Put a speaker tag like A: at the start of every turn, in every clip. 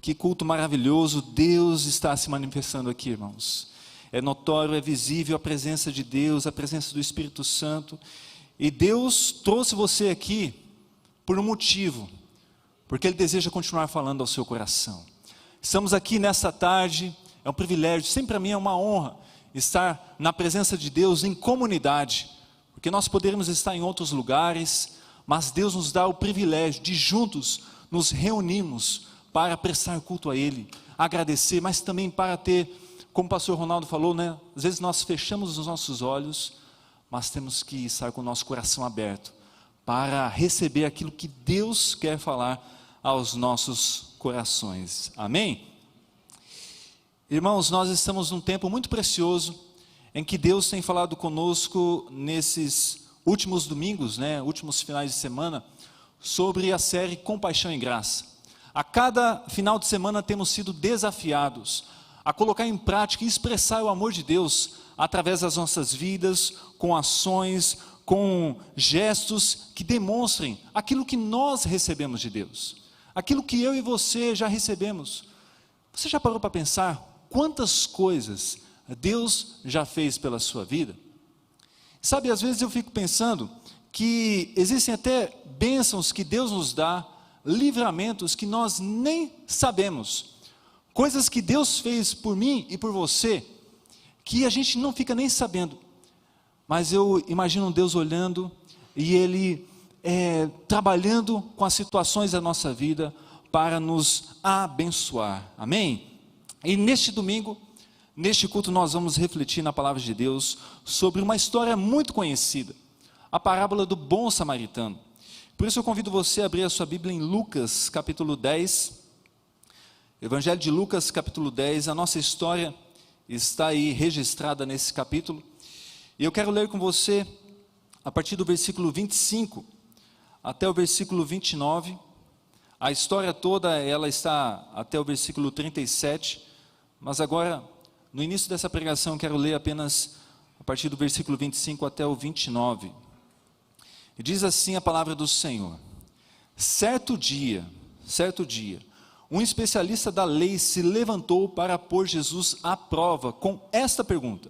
A: Que culto maravilhoso, Deus está se manifestando aqui, irmãos. É notório, é visível a presença de Deus, a presença do Espírito Santo. E Deus trouxe você aqui por um motivo, porque Ele deseja continuar falando ao seu coração. Estamos aqui nessa tarde, é um privilégio, sempre para mim é uma honra estar na presença de Deus em comunidade, porque nós poderíamos estar em outros lugares, mas Deus nos dá o privilégio de juntos nos reunirmos para prestar culto a Ele, agradecer, mas também para ter, como o pastor Ronaldo falou, né? Às vezes nós fechamos os nossos olhos, mas temos que estar com o nosso coração aberto, para receber aquilo que Deus quer falar aos nossos corações, amém? Irmãos, nós estamos num tempo muito precioso, em que Deus tem falado conosco nesses últimos domingos, né, últimos finais de semana, sobre a série Compaixão e Graça. A cada final de semana temos sido desafiados a colocar em prática e expressar o amor de Deus através das nossas vidas, com ações, com gestos que demonstrem aquilo que nós recebemos de Deus, aquilo que eu e você já recebemos. Você já parou para pensar quantas coisas Deus já fez pela sua vida? Sabe, às vezes eu fico pensando que existem até bênçãos que Deus nos dá, livramentos que nós nem sabemos, coisas que Deus fez por mim e por você, que a gente não fica nem sabendo, mas eu imagino Deus olhando e Ele trabalhando com as situações da nossa vida para nos abençoar, amém? E neste domingo, neste culto, nós vamos refletir na palavra de Deus sobre uma história muito conhecida, a parábola do bom samaritano. Por isso eu convido você a abrir a sua Bíblia em Lucas capítulo 10, Evangelho de Lucas capítulo 10, a nossa história está aí registrada nesse capítulo, e eu quero ler com você a partir do versículo 25 até o versículo 29, a história toda ela está até o versículo 37, mas agora, no início dessa pregação, eu quero ler apenas a partir do versículo 25 até o 29. E diz assim a palavra do Senhor: certo dia, um especialista da lei se levantou para pôr Jesus à prova com esta pergunta: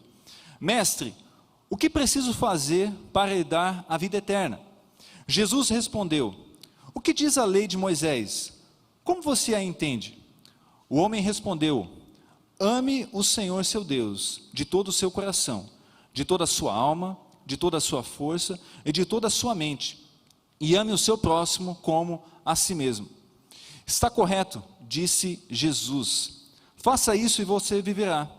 A: mestre, o que preciso fazer para herdar a vida eterna? Jesus respondeu: o que diz a lei de Moisés? Como você a entende? O homem respondeu: ame o Senhor seu Deus de todo o seu coração, de toda a sua alma, de toda a sua força e de toda a sua mente, e ame o seu próximo como a si mesmo. Está correto, disse Jesus, faça isso e você viverá.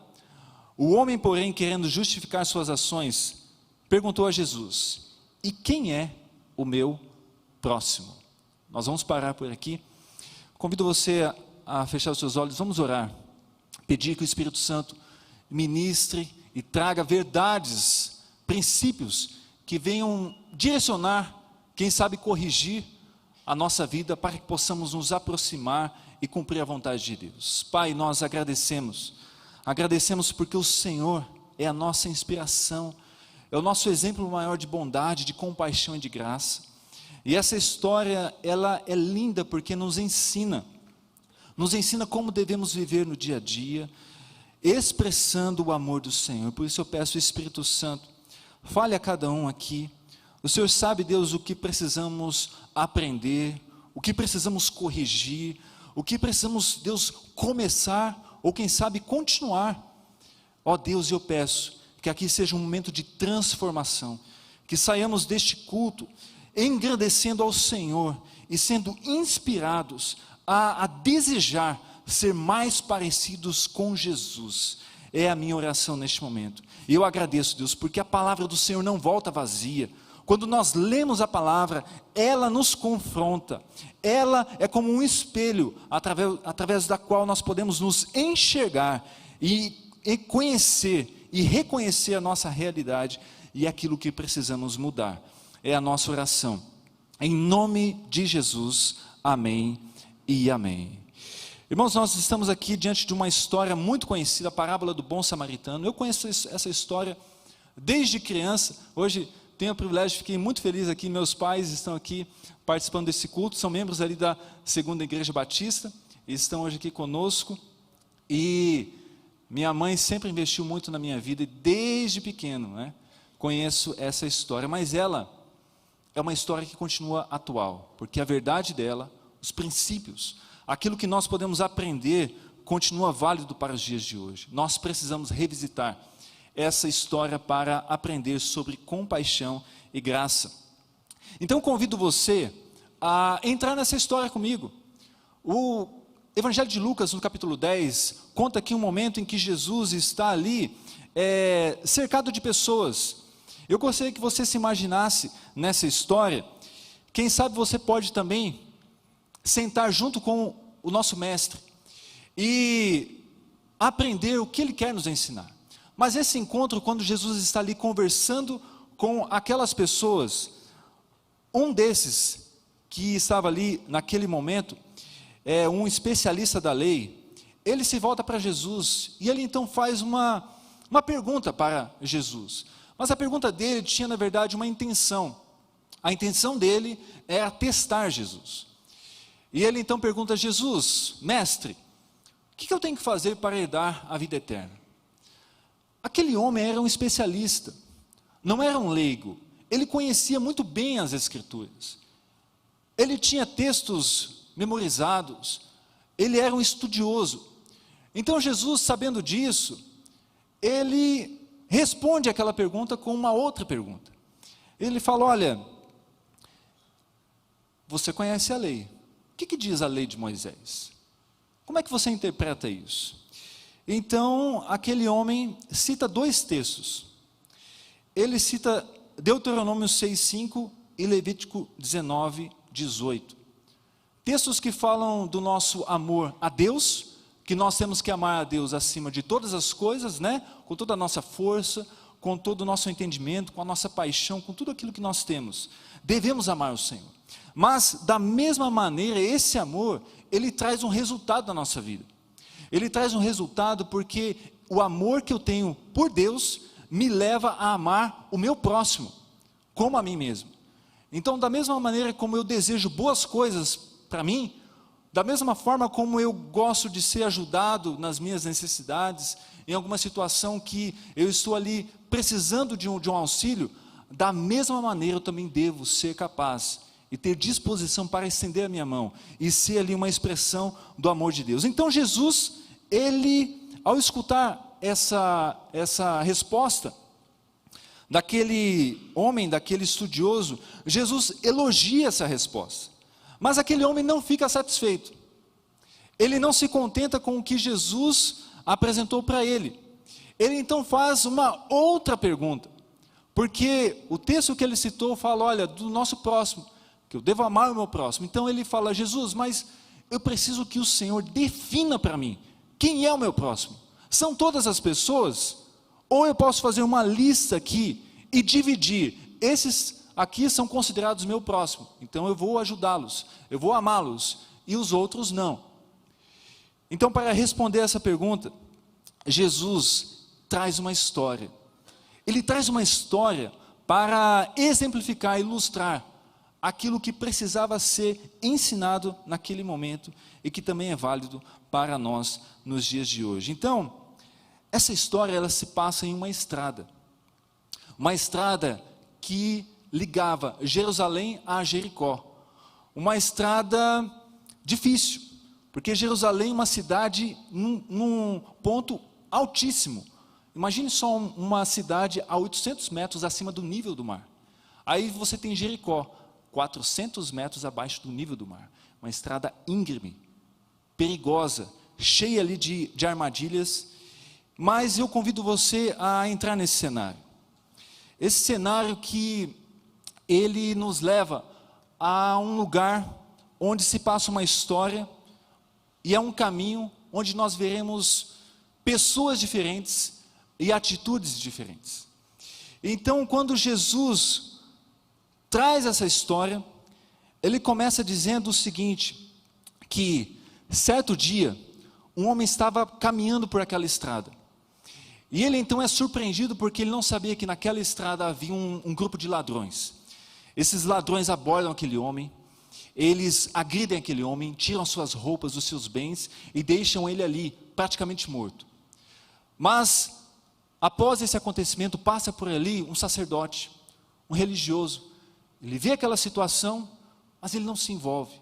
A: O homem, porém, querendo justificar suas ações, perguntou a Jesus: e quem é o meu próximo? Nós vamos parar por aqui. Convido você a fechar os seus olhos, vamos orar, pedir que o Espírito Santo ministre e traga verdades, princípios que venham direcionar, quem sabe corrigir a nossa vida para que possamos nos aproximar e cumprir a vontade de Deus. Pai, nós agradecemos porque o Senhor é a nossa inspiração, é o nosso exemplo maior de bondade, de compaixão e de graça. E essa história, ela é linda porque nos ensina como devemos viver no dia a dia, expressando o amor do Senhor. Por isso eu peço, Espírito Santo, fale a cada um aqui. O Senhor sabe, Deus, o que precisamos aprender, o que precisamos corrigir, o que precisamos, Deus, começar, ou quem sabe continuar. Ó Deus, eu peço que aqui seja um momento de transformação, que saiamos deste culto engrandecendo ao Senhor e sendo inspirados a desejar ser mais parecidos com Jesus. É a minha oração neste momento. E eu agradeço, Deus, porque a palavra do Senhor não volta vazia. Quando nós lemos a palavra, ela nos confronta. Ela é como um espelho, através da qual nós podemos nos enxergar e conhecer e reconhecer a nossa realidade e aquilo que precisamos mudar. É a nossa oração. Em nome de Jesus, amém e amém. Irmãos, nós estamos aqui diante de uma história muito conhecida, a parábola do bom samaritano. Eu conheço essa história desde criança. Hoje tenho o privilégio, fiquei muito feliz aqui, meus pais estão aqui participando desse culto, são membros ali da Segunda Igreja Batista, estão hoje aqui conosco. E minha mãe sempre investiu muito na minha vida, e desde pequeno, né, conheço essa história. Mas ela é uma história que continua atual, porque a verdade dela, os princípios, aquilo que nós podemos aprender, continua válido para os dias de hoje. Nós precisamos revisitar essa história para aprender sobre compaixão e graça. Então convido você a entrar nessa história comigo. O Evangelho de Lucas, no capítulo 10, conta aqui um momento em que Jesus está ali, cercado de pessoas. Eu gostaria que você se imaginasse nessa história. Quem sabe você pode também sentar junto com o nosso mestre e aprender o que ele quer nos ensinar. Mas esse encontro, quando Jesus está ali conversando com aquelas pessoas, um desses que estava ali naquele momento, um especialista da lei, ele se volta para Jesus, e ele então faz uma pergunta para Jesus. Mas a pergunta dele tinha, na verdade, uma intenção. A intenção dele era testar Jesus. E ele então pergunta a Jesus: mestre, o que eu tenho que fazer para herdar a vida eterna? Aquele homem era um especialista, não era um leigo. Ele conhecia muito bem as Escrituras. Ele tinha textos memorizados. Ele era um estudioso. Então Jesus, sabendo disso, ele responde aquela pergunta com uma outra pergunta. Ele fala: olha, você conhece a lei. O que diz a lei de Moisés? Como é que você interpreta isso? Então, aquele homem cita dois textos. Ele cita Deuteronômio 6:5 e Levítico 19:18. Textos que falam do nosso amor a Deus, que nós temos que amar a Deus acima de todas as coisas, né? Com toda a nossa força, com todo o nosso entendimento, com a nossa paixão, com tudo aquilo que nós temos. Devemos amar o Senhor. Mas, da mesma maneira, esse amor, ele traz um resultado na nossa vida. Ele traz um resultado porque o amor que eu tenho por Deus me leva a amar o meu próximo, como a mim mesmo. Então, da mesma maneira como eu desejo boas coisas para mim, da mesma forma como eu gosto de ser ajudado nas minhas necessidades, em alguma situação que eu estou ali precisando de um auxílio, da mesma maneira eu também devo ser capaz e ter disposição para estender a minha mão e ser ali uma expressão do amor de Deus. Então Jesus, ele, ao escutar essa resposta daquele homem, daquele estudioso, Jesus elogia essa resposta. Mas aquele homem não fica satisfeito. Ele não se contenta com o que Jesus apresentou para ele. Ele então faz uma outra pergunta, porque o texto que ele citou fala, olha, do nosso próximo, que eu devo amar o meu próximo. Então ele fala: Jesus, mas eu preciso que o Senhor defina para mim, quem é o meu próximo? São todas as pessoas? Ou eu posso fazer uma lista aqui e dividir, esses aqui são considerados meu próximo, então eu vou ajudá-los, eu vou amá-los, e os outros não. Então, para responder essa pergunta, Jesus traz uma história. Ele traz uma história para exemplificar, ilustrar aquilo que precisava ser ensinado naquele momento e que também é válido para nós nos dias de hoje. Então, essa história, ela se passa em uma estrada que ligava Jerusalém a Jericó, uma estrada difícil, porque Jerusalém é uma cidade num ponto altíssimo. Imagine só uma cidade a 800 metros acima do nível do mar. Aí você tem Jericó, 400 metros abaixo do nível do mar, uma estrada íngreme, perigosa, cheia ali de armadilhas. Mas eu convido você a entrar nesse cenário. Esse cenário que ele nos leva a um lugar onde se passa uma história e é um caminho onde nós veremos pessoas diferentes e atitudes diferentes. Então, quando Jesus traz essa história, ele começa dizendo o seguinte, que certo dia, um homem estava caminhando por aquela estrada. E ele então é surpreendido porque ele não sabia que naquela estrada havia um grupo de ladrões. Esses ladrões abordam aquele homem eles agridem aquele homem, tiram suas roupas, os seus bens e deixam ele ali, praticamente morto. Mas, após esse acontecimento, passa por ali um sacerdote, um religioso. Ele vê aquela situação, mas ele não se envolve.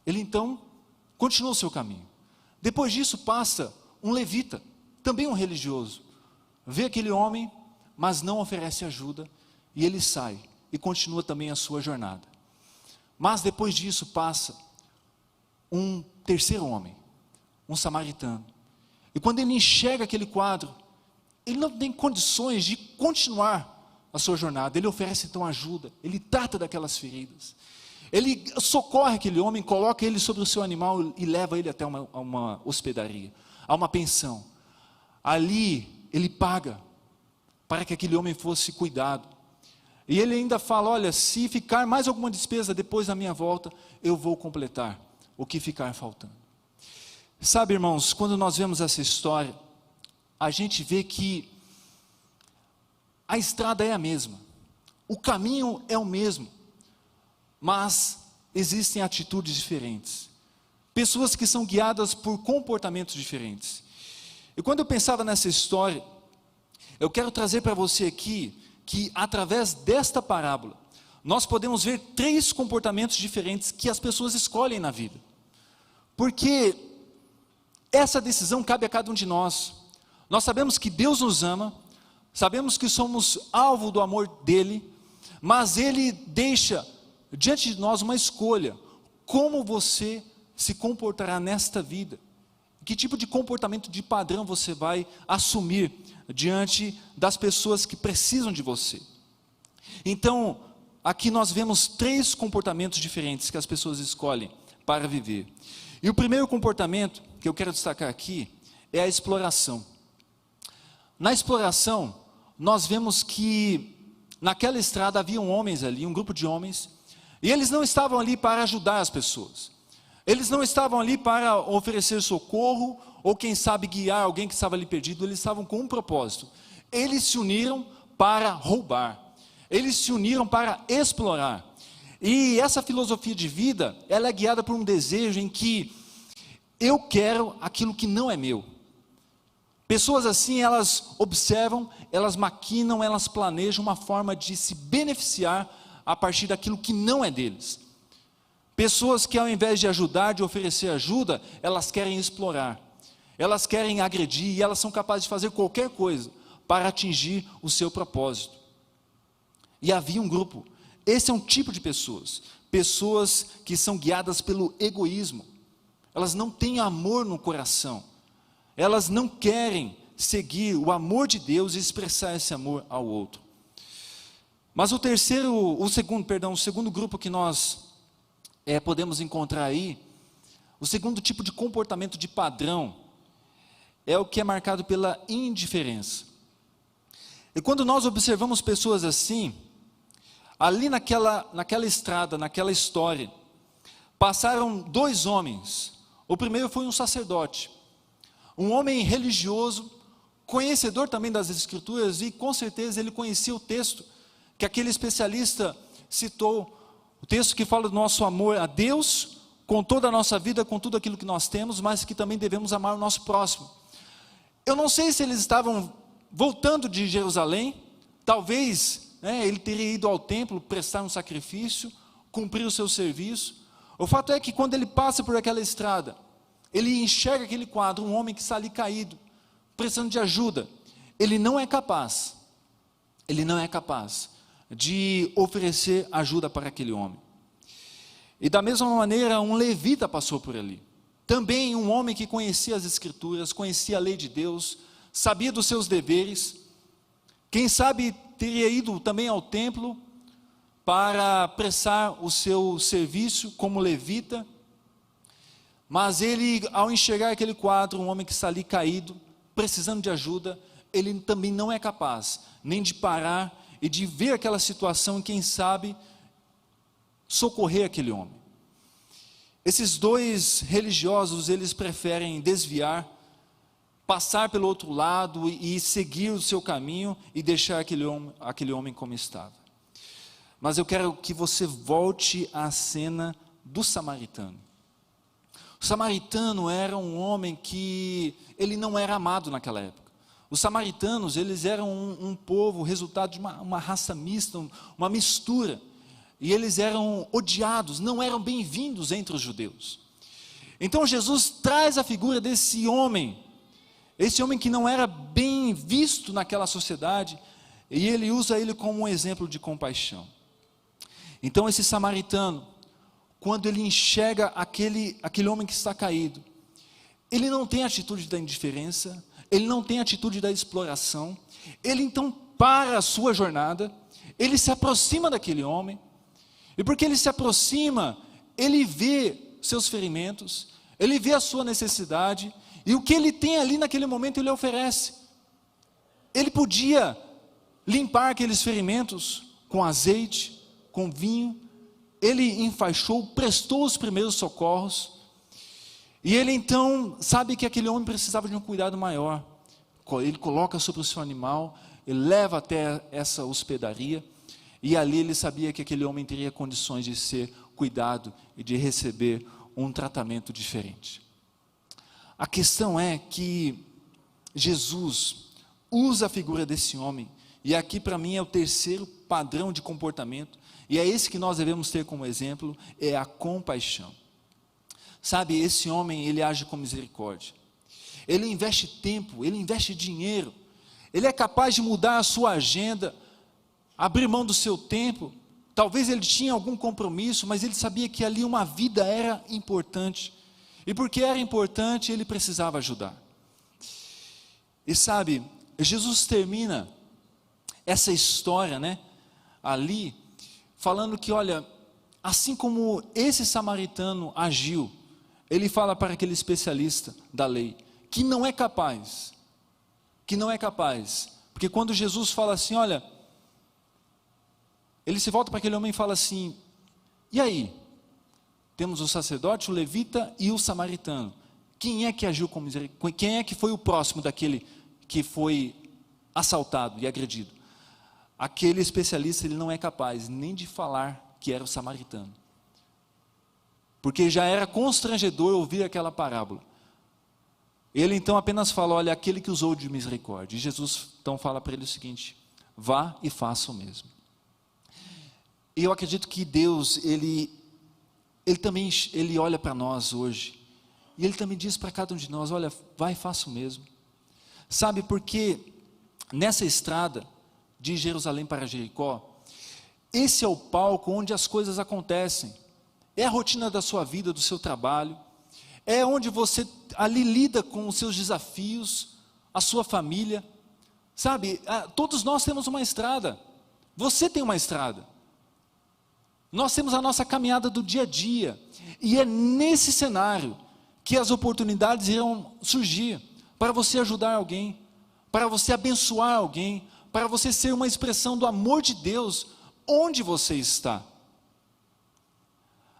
A: Ele então continua o seu caminho. Depois disso passa um levita, também um religioso. Vê aquele homem, mas não oferece ajuda, e ele sai e continua também a sua jornada. Mas depois disso passa um terceiro homem, um samaritano. E quando ele enxerga aquele quadro, ele não tem condições de continuar a sua jornada. Ele oferece então ajuda, ele trata daquelas feridas. Ele socorre aquele homem, coloca ele sobre o seu animal e leva ele até uma hospedaria, a uma pensão. Ali ele paga para que aquele homem fosse cuidado. E ele ainda fala, olha, se ficar mais alguma despesa depois da minha volta, eu vou completar o que ficar faltando. Sabe, irmãos, quando nós vemos essa história, a gente vê que a estrada é a mesma, o caminho é o mesmo, mas existem atitudes diferentes, pessoas que são guiadas por comportamentos diferentes. E quando eu pensava nessa história, eu quero trazer para você aqui, que através desta parábola, nós podemos ver 3 comportamentos diferentes que as pessoas escolhem na vida. Porque essa decisão cabe a cada um de nós. Nós sabemos que Deus nos ama, sabemos que somos alvo do amor dEle, mas Ele deixa diante de nós uma escolha, como você se comportará nesta vida, que tipo de comportamento de padrão você vai assumir diante das pessoas que precisam de você. Então, aqui nós vemos 3 comportamentos diferentes que as pessoas escolhem para viver. E o primeiro comportamento que eu quero destacar aqui é a exploração. Na exploração, nós vemos que naquela estrada haviam homens ali, um grupo de homens, e eles não estavam ali para ajudar as pessoas. Eles não estavam ali para oferecer socorro, ou quem sabe guiar alguém que estava ali perdido. Eles estavam com um propósito. Eles se uniram para roubar. Eles se uniram para explorar. E essa filosofia de vida, ela é guiada por um desejo em que eu quero aquilo que não é meu. Pessoas assim, elas observam, elas maquinam, elas planejam uma forma de se beneficiar a partir daquilo que não é deles. Pessoas que ao invés de ajudar, de oferecer ajuda, elas querem explorar, elas querem agredir e elas são capazes de fazer qualquer coisa para atingir o seu propósito. E havia um grupo, esse é um tipo de pessoas, pessoas que são guiadas pelo egoísmo, elas não têm amor no coração, elas não querem seguir o amor de Deus e expressar esse amor ao outro. Mas o segundo grupo que nós podemos encontrar aí, o segundo tipo de comportamento de padrão, é o que é marcado pela indiferença. E quando nós observamos pessoas assim, ali naquela estrada, naquela história, passaram 2 homens. O primeiro foi um sacerdote, um homem religioso, conhecedor também das Escrituras, e com certeza ele conhecia o texto que aquele especialista citou, o texto que fala do nosso amor a Deus, com toda a nossa vida, com tudo aquilo que nós temos, mas que também devemos amar o nosso próximo. Eu não sei se eles estavam voltando de Jerusalém, talvez ele teria ido ao templo, prestar um sacrifício, cumprir o seu serviço. O fato é que quando ele passa por aquela estrada, ele enxerga aquele quadro, um homem que está ali caído, precisando de ajuda. Ele não é capaz de oferecer ajuda para aquele homem. E da mesma maneira, um levita passou por ali. Também um homem que conhecia as Escrituras, conhecia a lei de Deus, sabia dos seus deveres. Quem sabe teria ido também ao templo para prestar o seu serviço como levita. Mas ele, ao enxergar aquele quadro, um homem que está ali caído, precisando de ajuda, ele também não é capaz nem de parar e de ver aquela situação e quem sabe socorrer aquele homem. Esses 2 religiosos, eles preferem desviar, passar pelo outro lado e seguir o seu caminho e deixar aquele homem como estava. Mas eu quero que você volte à cena do samaritano. O samaritano era um homem que ele não era amado naquela época. Os samaritanos, eles eram um povo, resultado de uma raça mista, uma mistura. E eles eram odiados, não eram bem-vindos entre os judeus. Então Jesus traz a figura desse homem, esse homem que não era bem visto naquela sociedade, e ele usa ele como um exemplo de compaixão. Então esse samaritano, quando ele enxerga aquele homem que está caído, ele não tem a atitude da indiferença, ele não tem a atitude da exploração, ele então para a sua jornada, ele se aproxima daquele homem, e porque ele se aproxima, ele vê seus ferimentos, ele vê a sua necessidade, e o que ele tem ali naquele momento ele oferece. Ele podia limpar aqueles ferimentos com azeite, com vinho, ele enfaixou, prestou os primeiros socorros, e ele então sabe que aquele homem precisava de um cuidado maior. Ele coloca sobre o seu animal, ele leva até essa hospedaria, e ali ele sabia que aquele homem teria condições de ser cuidado e de receber um tratamento diferente. A questão é que Jesus usa a figura desse homem, e aqui para mim é o terceiro padrão de comportamento, e é esse que nós devemos ter como exemplo, é a compaixão. Sabe, esse homem, ele age com misericórdia, ele investe tempo, ele investe dinheiro, ele é capaz de mudar a sua agenda, abrir mão do seu tempo. Talvez ele tinha algum compromisso, mas ele sabia que ali uma vida era importante, e porque era importante, ele precisava ajudar. E sabe, Jesus termina essa história, ali, falando que, olha, assim como esse samaritano agiu, ele fala para aquele especialista da lei, que não é capaz, porque quando Jesus fala assim, olha, ele se volta para aquele homem e fala assim, e aí? Temos o sacerdote, o levita e o samaritano, quem é que agiu com misericórdia? Quem é que foi o próximo daquele que foi assaltado e agredido? Aquele especialista, ele não é capaz nem de falar que era o samaritano, porque já era constrangedor ouvir aquela parábola. Ele então apenas fala, olha, aquele que usou de misericórdia. E Jesus então fala para ele o seguinte, vá e faça o mesmo. E eu acredito que Deus, ele também olha para nós hoje, e Ele também diz para cada um de nós, olha, vai e faça o mesmo. Sabe, porque nessa estrada de Jerusalém para Jericó, esse é o palco onde as coisas acontecem, é a rotina da sua vida, do seu trabalho, é onde você ali lida com os seus desafios, a sua família, sabe, todos nós temos uma estrada, você tem uma estrada, nós temos a nossa caminhada do dia a dia, e é nesse cenário que as oportunidades irão surgir, para você ajudar alguém, para você abençoar alguém, para você ser uma expressão do amor de Deus, onde você está.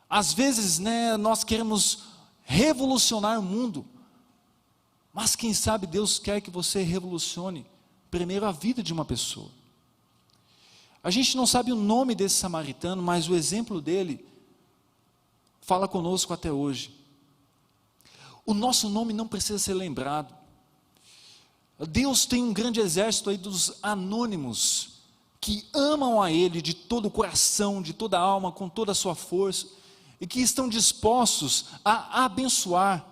A: Às vezes, nós queremos revolucionar o mundo, mas quem sabe Deus quer que você revolucione primeiro a vida de uma pessoa. A gente não sabe o nome desse samaritano, mas o exemplo dele fala conosco até hoje. O nosso nome não precisa ser lembrado. Deus tem um grande exército aí dos anônimos, que amam a Ele de todo o coração, de toda a alma, com toda a sua força, e que estão dispostos a abençoar,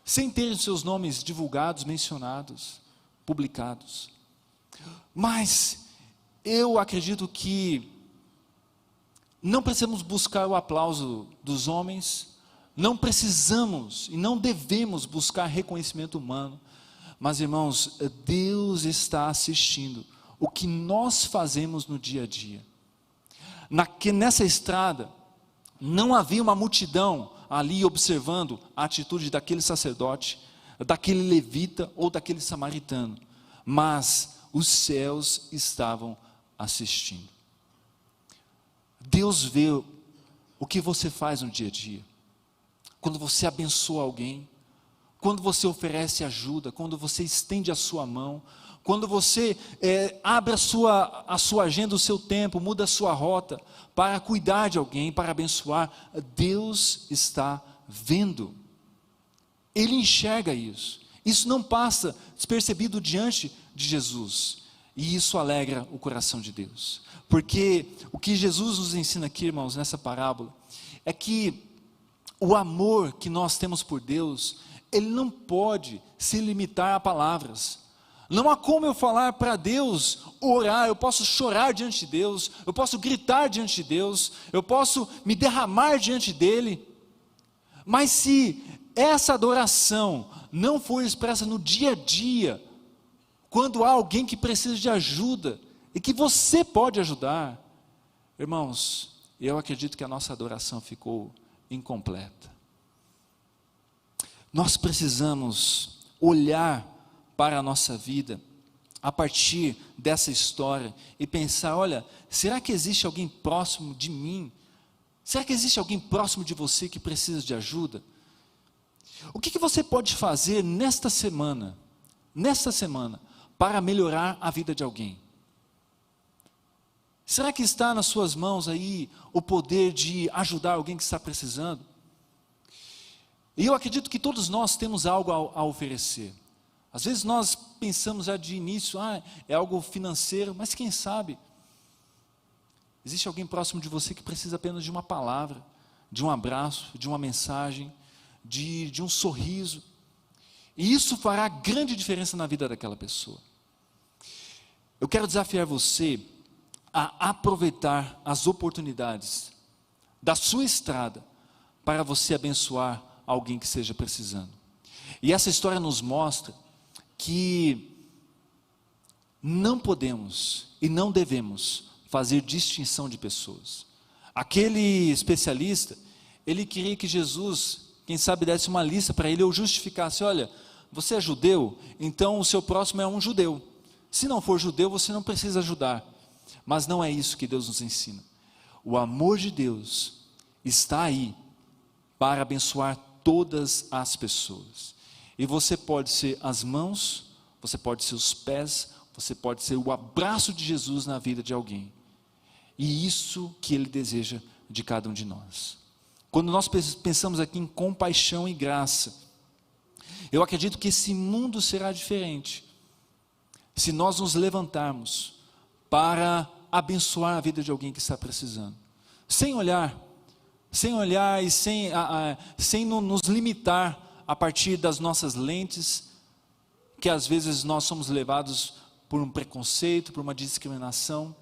A: sem ter seus nomes divulgados, mencionados, publicados. Mas eu acredito que não precisamos buscar o aplauso dos homens, não precisamos e não devemos buscar reconhecimento humano, mas irmãos, Deus está assistindo o que nós fazemos no dia a dia. Nessa estrada, não havia uma multidão ali observando a atitude daquele sacerdote, daquele levita ou daquele samaritano, mas os céus estavam assistindo. Deus vê o que você faz no dia a dia, quando você abençoa alguém, quando você oferece ajuda, quando você estende a sua mão, quando você abre a sua agenda, o seu tempo, muda a sua rota para cuidar de alguém, para abençoar, Deus está vendo. Ele enxerga isso. Isso não passa despercebido diante de Jesus. E isso alegra o coração de Deus. Porque o que Jesus nos ensina aqui, irmãos, nessa parábola, é que o amor que nós temos por Deus, ele não pode se limitar a palavras. Não há como eu falar para Deus, orar, eu posso chorar diante de Deus, eu posso gritar diante de Deus, eu posso me derramar diante dEle, mas se essa adoração não for expressa no dia a dia, quando há alguém que precisa de ajuda, e que você pode ajudar, irmãos, eu acredito que a nossa adoração ficou incompleta. Nós precisamos olhar para a nossa vida, a partir dessa história, e pensar, olha, será que existe alguém próximo de mim? Será que existe alguém próximo de você que precisa de ajuda? O que você pode fazer nesta semana, para melhorar a vida de alguém? Será que está nas suas mãos aí o poder de ajudar alguém que está precisando? E eu acredito que todos nós temos algo a oferecer. Às vezes nós pensamos já de início, é algo financeiro, mas quem sabe, existe alguém próximo de você que precisa apenas de uma palavra, de um abraço, de uma mensagem, de um sorriso, e isso fará grande diferença na vida daquela pessoa. Eu quero desafiar você a aproveitar as oportunidades da sua estrada, para você abençoar alguém que esteja precisando. E essa história nos mostra que não podemos e não devemos fazer distinção de pessoas. Aquele especialista, ele queria que Jesus, quem sabe, desse uma lista para ele, ou justificasse, olha, você é judeu, então o seu próximo é um judeu. Se não for judeu, você não precisa ajudar. Mas não é isso que Deus nos ensina. O amor de Deus está aí para abençoar todas as pessoas. E você pode ser as mãos, você pode ser os pés, você pode ser o abraço de Jesus na vida de alguém. E isso que Ele deseja de cada um de nós. Quando nós pensamos aqui em compaixão e graça, eu acredito que esse mundo será diferente, se nós nos levantarmos para abençoar a vida de alguém que está precisando, sem olhar e sem nos limitar a partir das nossas lentes, que às vezes nós somos levados por um preconceito, por uma discriminação,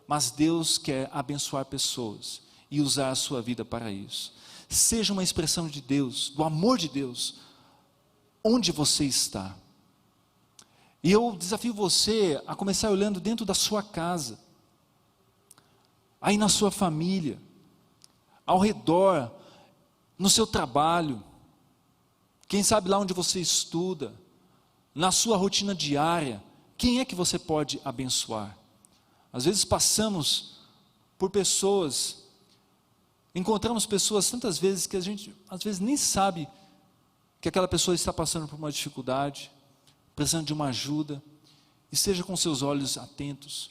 A: mas Deus quer abençoar pessoas e usar a sua vida para isso. Seja uma expressão de Deus, do amor de Deus, onde você está. E eu desafio você a começar olhando dentro da sua casa, aí na sua família, ao redor, no seu trabalho, quem sabe lá onde você estuda, na sua rotina diária, quem é que você pode abençoar? Às vezes passamos por pessoas, encontramos pessoas tantas vezes que a gente às vezes nem sabe que aquela pessoa está passando por uma dificuldade, precisando de uma ajuda, e seja com seus olhos atentos,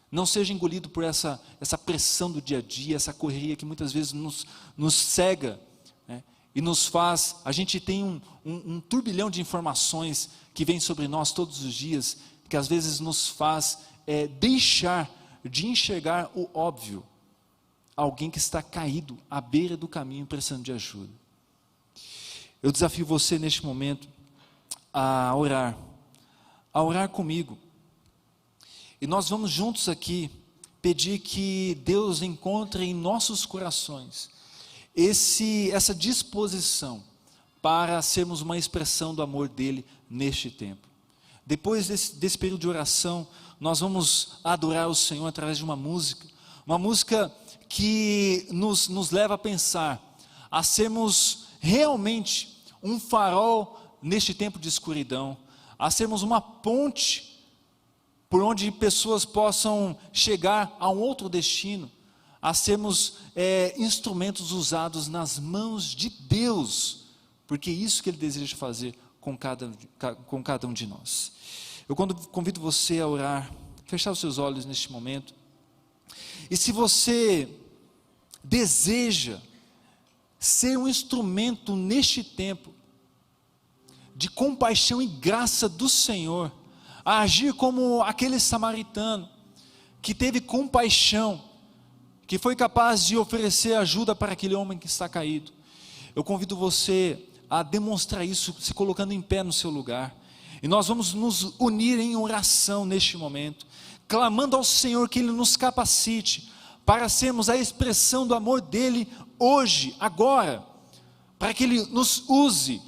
A: não seja engolido por essa pressão do dia a dia, essa correria que muitas vezes nos cega, né? E nos faz, a gente tem um turbilhão de informações que vem sobre nós todos os dias, que às vezes nos faz deixar de enxergar o óbvio, alguém que está caído à beira do caminho precisando de ajuda. Eu desafio você neste momento a orar comigo, e nós vamos juntos aqui pedir que Deus encontre em nossos corações essa disposição para sermos uma expressão do amor dele neste tempo. Depois desse período de oração, nós vamos adorar o Senhor através de uma música que nos leva a pensar, a sermos realmente um farol neste tempo de escuridão, a sermos uma ponte por onde pessoas possam chegar a um outro destino, a sermos instrumentos usados nas mãos de Deus, porque é isso que Ele deseja fazer com cada um de nós. Eu convido você a orar, fechar os seus olhos neste momento. E se você deseja ser um instrumento neste tempo de compaixão e graça do Senhor, a agir como aquele samaritano que teve compaixão, que foi capaz de oferecer ajuda para aquele homem que está caído, eu convido você a demonstrar isso, se colocando em pé no seu lugar, e nós vamos nos unir em oração neste momento, clamando ao Senhor que Ele nos capacite, para sermos a expressão do amor dEle, hoje, agora, para que Ele nos use,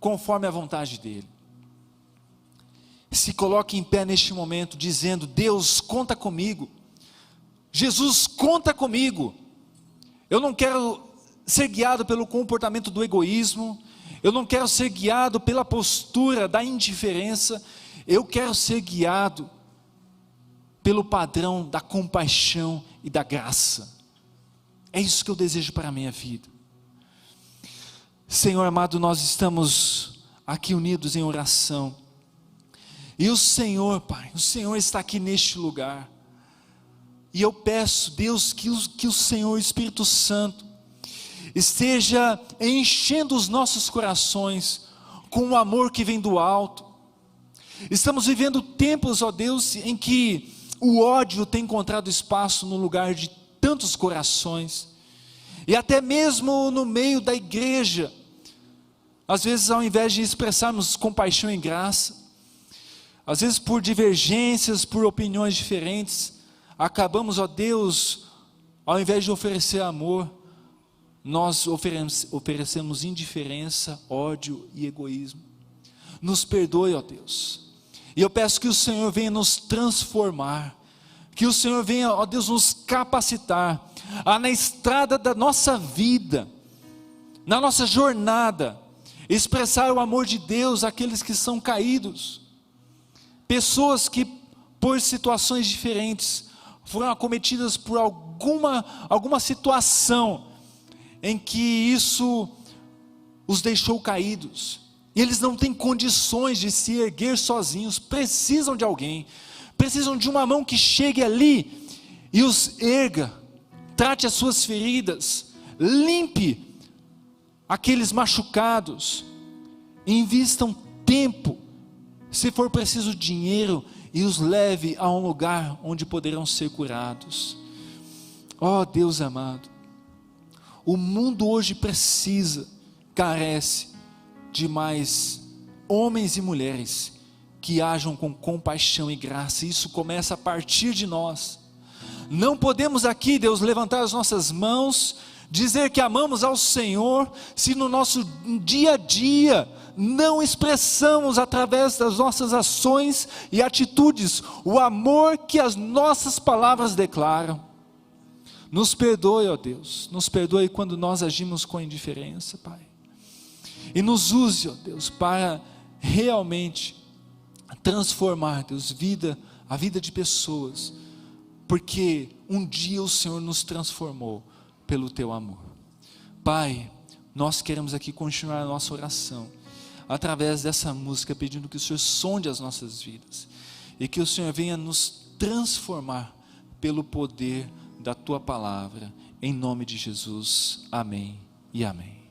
A: conforme a vontade dEle. Se coloque em pé neste momento, dizendo: Deus, conta comigo, Jesus, conta comigo. Eu não quero ser guiado pelo comportamento do egoísmo, eu não quero ser guiado pela postura da indiferença, eu quero ser guiado pelo padrão da compaixão e da graça. É isso que eu desejo para a minha vida. Senhor amado, nós estamos aqui unidos em oração, e o Senhor, Pai, o Senhor está aqui neste lugar, e eu peço, Deus, que o Senhor, Espírito Santo, esteja enchendo os nossos corações com o amor que vem do alto. Estamos vivendo tempos, ó Deus, em que o ódio tem encontrado espaço no lugar de tantos corações, e até mesmo no meio da igreja, às vezes ao invés de expressarmos compaixão e graça, às vezes por divergências, por opiniões diferentes, acabamos, ó Deus, ao invés de oferecer amor, nós oferecemos indiferença, ódio e egoísmo. Nos perdoe, ó Deus, e eu peço que o Senhor venha nos transformar, que o Senhor venha, ó Deus, nos capacitar, a na estrada da nossa vida, na nossa jornada, expressar o amor de Deus àqueles que são caídos, pessoas que por situações diferentes, foram acometidas por alguma situação, em que isso os deixou caídos, e eles não têm condições de se erguer sozinhos, precisam de alguém, precisam de uma mão que chegue ali, e os erga, trate as suas feridas, limpe aqueles machucados, invistam tempo, se for preciso dinheiro, e os leve a um lugar onde poderão ser curados. Ó Deus amado, o mundo hoje carece de mais homens e mulheres que ajam com compaixão e graça. Isso começa a partir de nós. Não podemos aqui, Deus, levantar as nossas mãos, dizer que amamos ao Senhor, se no nosso dia a dia não expressamos através das nossas ações e atitudes o amor que as nossas palavras declaram. Nos perdoe, ó Deus, nos perdoe quando nós agimos com indiferença, Pai, e nos use, ó Deus, para realmente transformar, Deus, a vida de pessoas, porque um dia o Senhor nos transformou pelo Teu amor. Pai, nós queremos aqui continuar a nossa oração, através dessa música, pedindo que o Senhor sonde as nossas vidas, e que o Senhor venha nos transformar pelo poder da Tua palavra, em nome de Jesus, amém e amém.